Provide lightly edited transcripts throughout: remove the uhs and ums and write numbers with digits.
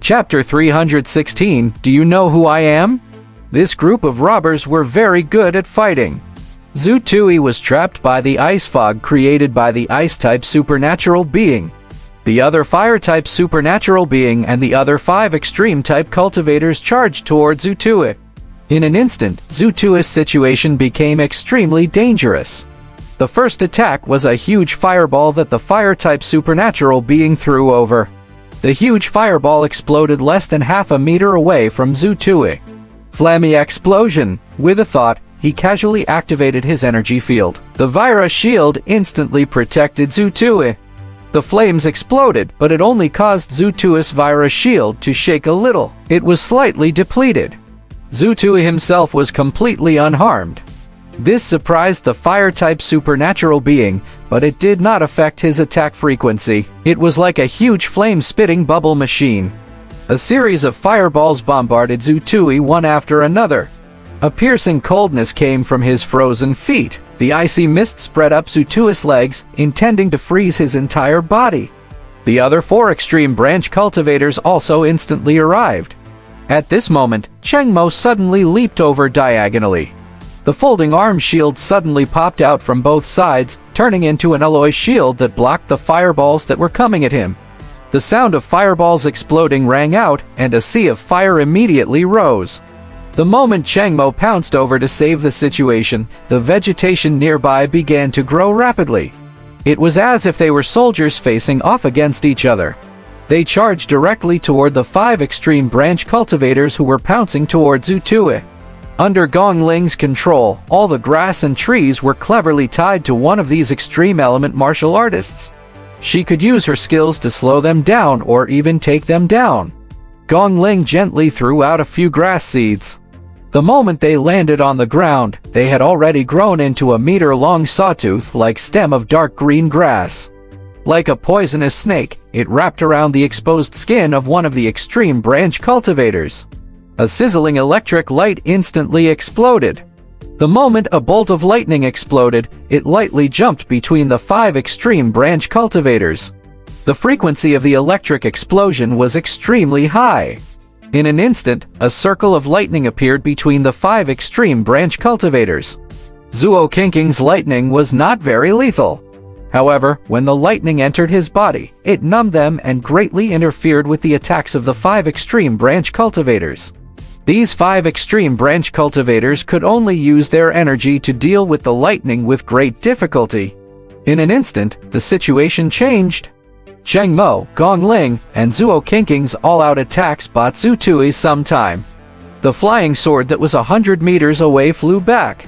Chapter 316, Do you know who I am? This group of robbers were very good at fighting. Zhu Tui was trapped by the ice fog created by the ice-type supernatural being. The other fire-type supernatural being and the other 5 extreme-type cultivators charged toward Zhu Tui. In an instant, Zhu Tui's situation became extremely dangerous. The first attack was a huge fireball that the fire-type supernatural being threw over. The huge fireball exploded less than half a meter away from Zhu Tui. Flammy explosion! With a thought, he casually activated his energy field. The Vira shield instantly protected Zhu Tui. The flames exploded, but it only caused Zhu Tui's Vira shield to shake a little. It was slightly depleted. Zhu Tui himself was completely unharmed. This surprised the fire-type supernatural being, but it did not affect his attack frequency. It was like a huge flame-spitting bubble machine. A series of fireballs bombarded Zhu Tui one after another. A piercing coldness came from his frozen feet. The icy mist spread up Zhu Tui's legs, intending to freeze his entire body. The other 4 extreme branch cultivators also instantly arrived. At this moment, Cheng Mo suddenly leaped over diagonally. The folding arm shield suddenly popped out from both sides, turning into an alloy shield that blocked the fireballs that were coming at him. The sound of fireballs exploding rang out, and a sea of fire immediately rose. The moment Cheng Mo pounced over to save the situation, the vegetation nearby began to grow rapidly. It was as if they were soldiers facing off against each other. They charged directly toward the 5 extreme branch cultivators who were pouncing toward Zhu Tui. Under Gong Ling's control, all the grass and trees were cleverly tied to one of these extreme element martial artists. She could use her skills to slow them down or even take them down. Gong Ling gently threw out a few grass seeds. The moment they landed on the ground, they had already grown into a meter-long sawtooth-like stem of dark green grass. Like a poisonous snake, it wrapped around the exposed skin of one of the extreme branch cultivators. A sizzling electric light instantly exploded. The moment a bolt of lightning exploded, it lightly jumped between the 5 extreme branch cultivators. The frequency of the electric explosion was extremely high. In an instant, a circle of lightning appeared between the 5 extreme branch cultivators. Zuo Qinking's lightning was not very lethal. However, when the lightning entered his body, it numbed them and greatly interfered with the attacks of the 5 extreme branch cultivators. These 5 extreme branch cultivators could only use their energy to deal with the lightning with great difficulty. In an instant, the situation changed. Cheng Mo, Gong Ling, and Zuo Qinking's all-out attacks bought Zhu Tui some time. The flying sword that was 100 meters away flew back.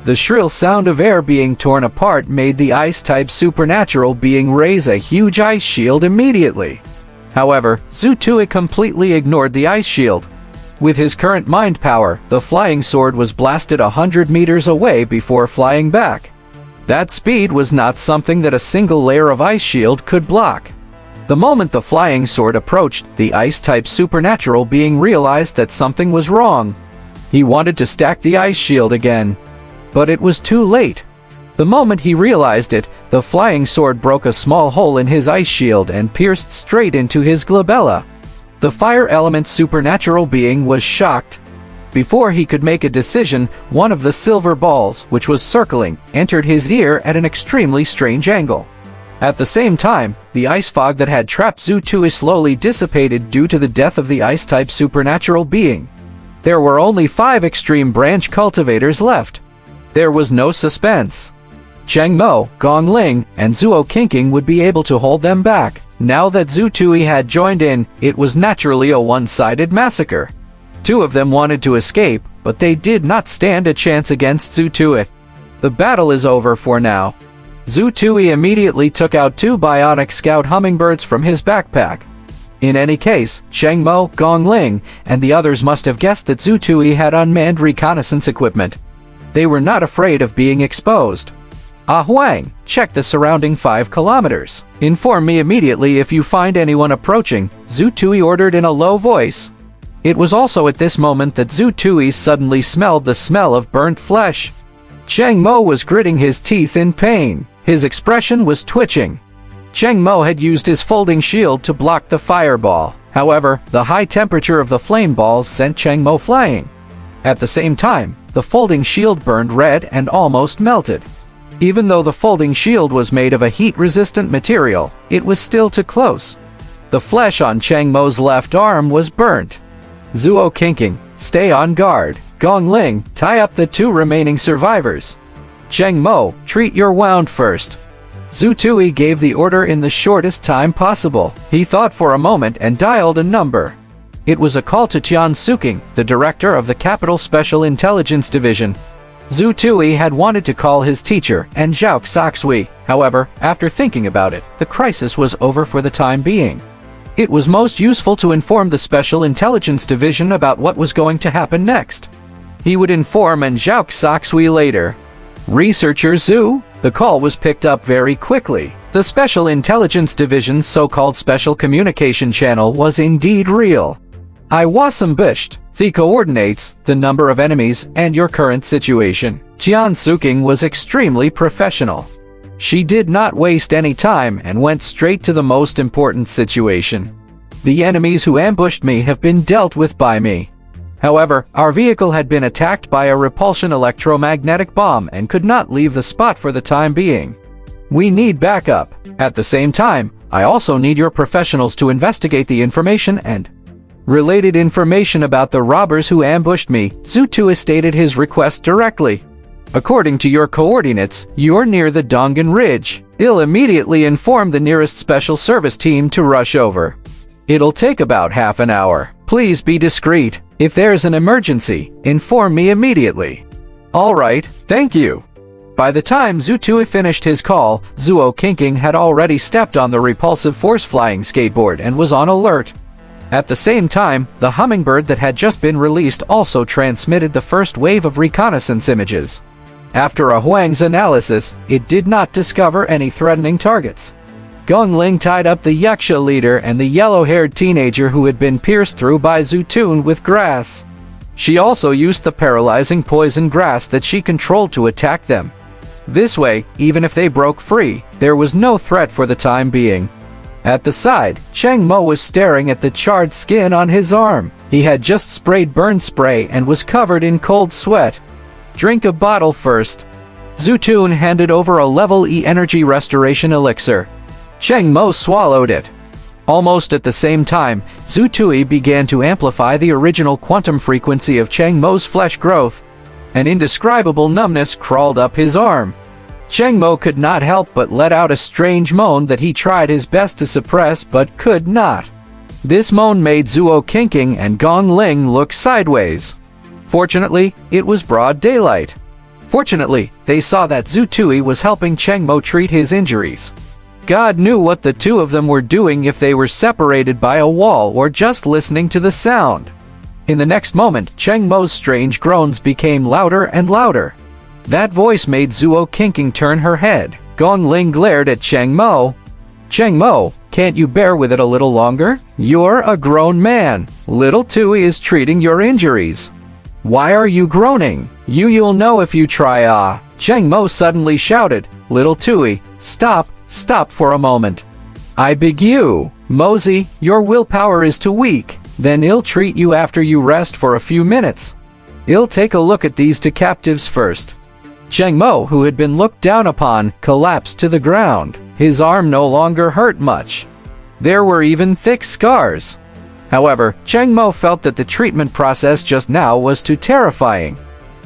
The shrill sound of air being torn apart made the ice-type supernatural being raise a huge ice shield immediately. However, Zhu Tui completely ignored the ice shield. With his current mind power, the flying sword was blasted 100 meters away before flying back. That speed was not something that a single layer of ice shield could block. The moment the flying sword approached, the ice-type supernatural being realized that something was wrong. He wanted to stack the ice shield again. But it was too late. The moment he realized it, the flying sword broke a small hole in his ice shield and pierced straight into his glabella. The fire element supernatural being was shocked. Before he could make a decision, one of the silver balls, which was circling, entered his ear at an extremely strange angle. At the same time, the ice fog that had trapped Zhu Tui slowly dissipated due to the death of the ice-type supernatural being. There were only 5 extreme branch cultivators left. There was no suspense. Cheng Mo, Gong Ling, and Zuo Qinking would be able to hold them back. Now that Zhu Tui had joined in, it was naturally a one-sided massacre. 2 of them wanted to escape, but they did not stand a chance against Zhu Tui. The battle is over for now. Zhu Tui immediately took out 2 bionic scout hummingbirds from his backpack. In any case, Cheng Mo, Gong Ling, and the others must have guessed that Zhu Tui had unmanned reconnaissance equipment. They were not afraid of being exposed. Ah Huang, check the surrounding 5 kilometers. Inform me immediately if you find anyone approaching, Zhu Tui ordered in a low voice. It was also at this moment that Zhu Tui suddenly smelled the smell of burnt flesh. Cheng Mo was gritting his teeth in pain. His expression was twitching. Cheng Mo had used his folding shield to block the fireball. However, the high temperature of the flame balls sent Cheng Mo flying. At the same time, the folding shield burned red and almost melted. Even though the folding shield was made of a heat-resistant material, it was still too close. The flesh on Cheng Mo's left arm was burnt. Zuo Qingqing, stay on guard. Gong Ling, tie up the 2 remaining survivors. Cheng Mo, treat your wound first. Zhu Tui gave the order in the shortest time possible. He thought for a moment and dialed a number. It was a call to Tian Suking, the director of the Capital Special Intelligence Division. Zhu Tui had wanted to call his teacher and Zhao Saxui. However, after thinking about it, the crisis was over for the time being. It was most useful to inform the Special Intelligence Division about what was going to happen next. He would inform and Zhao Saxui later. Researcher Zhu? The call was picked up very quickly. The Special Intelligence Division's so-called Special Communication Channel was indeed real. I was ambushed. The coordinates, the number of enemies, and your current situation. Tian Suking was extremely professional. She did not waste any time and went straight to the most important situation. The enemies who ambushed me have been dealt with by me. However, our vehicle had been attacked by a repulsion electromagnetic bomb and could not leave the spot for the time being. We need backup. At the same time, I also need your professionals to investigate the information and related information about the robbers who ambushed me. Zhu Tui stated his request directly. According to your coordinates, you're near the Donggan Ridge. I'll immediately inform the nearest special service team to rush over. It'll take about half an hour. Please be discreet. If there's an emergency, inform me immediately. All right, thank you. By the time Zhu Tui finished his call, Zuo Qingqing had already stepped on the repulsive force-flying skateboard and was on alert. At the same time, the hummingbird that had just been released also transmitted the first wave of reconnaissance images. After a Huang's analysis, it did not discover any threatening targets. Gong Ling tied up the Wuxia leader and the yellow-haired teenager who had been pierced through by Zhu Tui with grass. She also used the paralyzing poison grass that she controlled to attack them. This way, even if they broke free, there was no threat for the time being. At the side, Cheng Mo was staring at the charred skin on his arm. He had just sprayed burn spray and was covered in cold sweat. Drink a bottle first. Zhu Tui handed over a level E energy restoration elixir. Cheng Mo swallowed it. Almost at the same time, Zhu Tui began to amplify the original quantum frequency of Cheng Mo's flesh growth. An indescribable numbness crawled up his arm. Cheng Mo could not help but let out a strange moan that he tried his best to suppress but could not. This moan made Zuo Qingqing and Gong Ling look sideways. Fortunately, it was broad daylight. Fortunately, they saw that Zhu Tui was helping Cheng Mo treat his injuries. God knew what the two of them were doing if they were separated by a wall or just listening to the sound. In the next moment, Cheng Mo's strange groans became louder and louder. That voice made Zuo Qingqing turn her head. Gong Ling glared at Cheng Mo. Cheng Mo, can't you bear with it a little longer? You're a grown man. Little Tui is treating your injuries. Why are you groaning? You'll know if you try. Cheng Mo suddenly shouted. Little Tui, stop for a moment. I beg you. Mosey, your willpower is too weak. Then I'll treat you after you rest for a few minutes. I'll take a look at these two captives first. Cheng Mo, who had been looked down upon, collapsed to the ground. His arm no longer hurt much. There were even thick scars. However, Cheng Mo felt that the treatment process just now was too terrifying.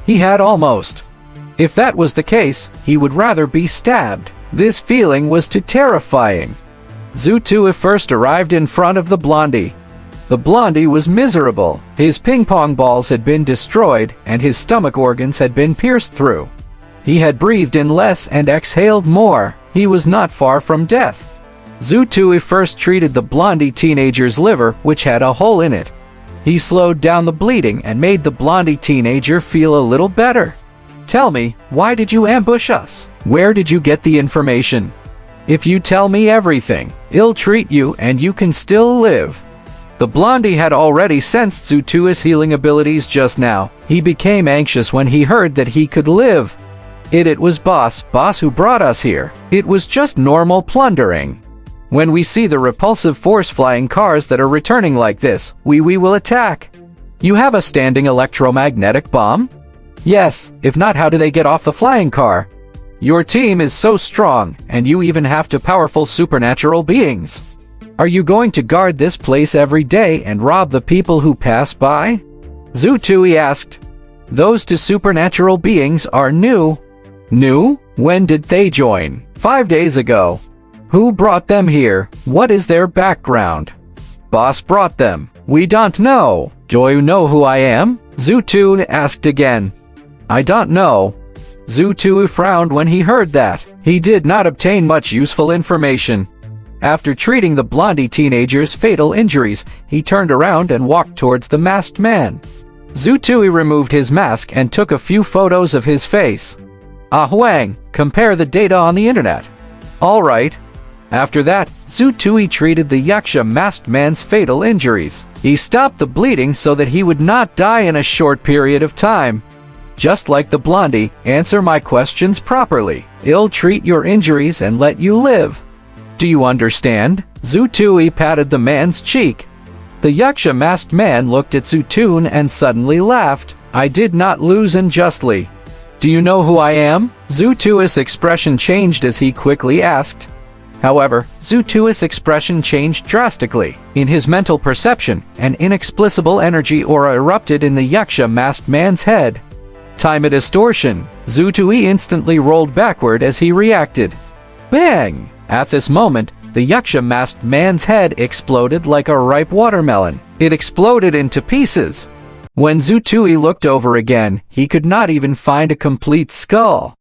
He had almost. If that was the case, he would rather be stabbed. This feeling was too terrifying. Zhu Tui first arrived in front of the blondie. The blondie was miserable. His ping-pong balls had been destroyed, and his stomach organs had been pierced through. He had breathed in less and exhaled more. He was not far from death. Zhu Tui first treated the blondie teenager's liver, which had a hole in it. He slowed down the bleeding and made the blondie teenager feel a little better. Tell me, why did you ambush us? Where did you get the information? If you tell me everything, I'll treat you and you can still live. The blondie had already sensed Zhu Tui's healing abilities just now. He became anxious when he heard that he could live. It was boss who brought us here. It was just normal plundering. When we see the repulsive force flying cars that are returning like this, we will attack. You have a standing electromagnetic bomb? Yes, if not, how do they get off the flying car? Your team is so strong, and you even have two powerful supernatural beings. Are you going to guard this place every day and rob the people who pass by? Zhu Tui asked. Those two supernatural beings are new. New? When did they join? 5 days ago. Who brought them here? What is their background? Boss brought them. We don't know. Do you know who I am? Zhu Tui asked again. I don't know. Zhu Tui frowned when he heard that. He did not obtain much useful information. After treating the blondie teenager's fatal injuries, he turned around and walked towards the masked man. Zhu Tui removed his mask and took a few photos of his face. Ah Huang, compare the data on the internet. All right. After that, Zhu Tui treated the Wuxia masked man's fatal injuries. He stopped the bleeding so that he would not die in a short period of time. Just like the blondie, answer my questions properly. I'll treat your injuries and let you live. Do you understand? Zhu Tui patted the man's cheek. The Wuxia masked man looked at Zhu Tui and suddenly laughed. I did not lose unjustly. Do you know who I am? Zhu Tui's expression changed as he quickly asked. However, Zhu Tui's expression changed drastically. In his mental perception, an inexplicable energy aura erupted in the Wuxia masked man's head. Time distortion. Zhu Tui instantly rolled backward as he reacted. Bang! At this moment, the Wuxia masked man's head exploded like a ripe watermelon. It exploded into pieces. When Zhu Tui looked over again, he could not even find a complete skull.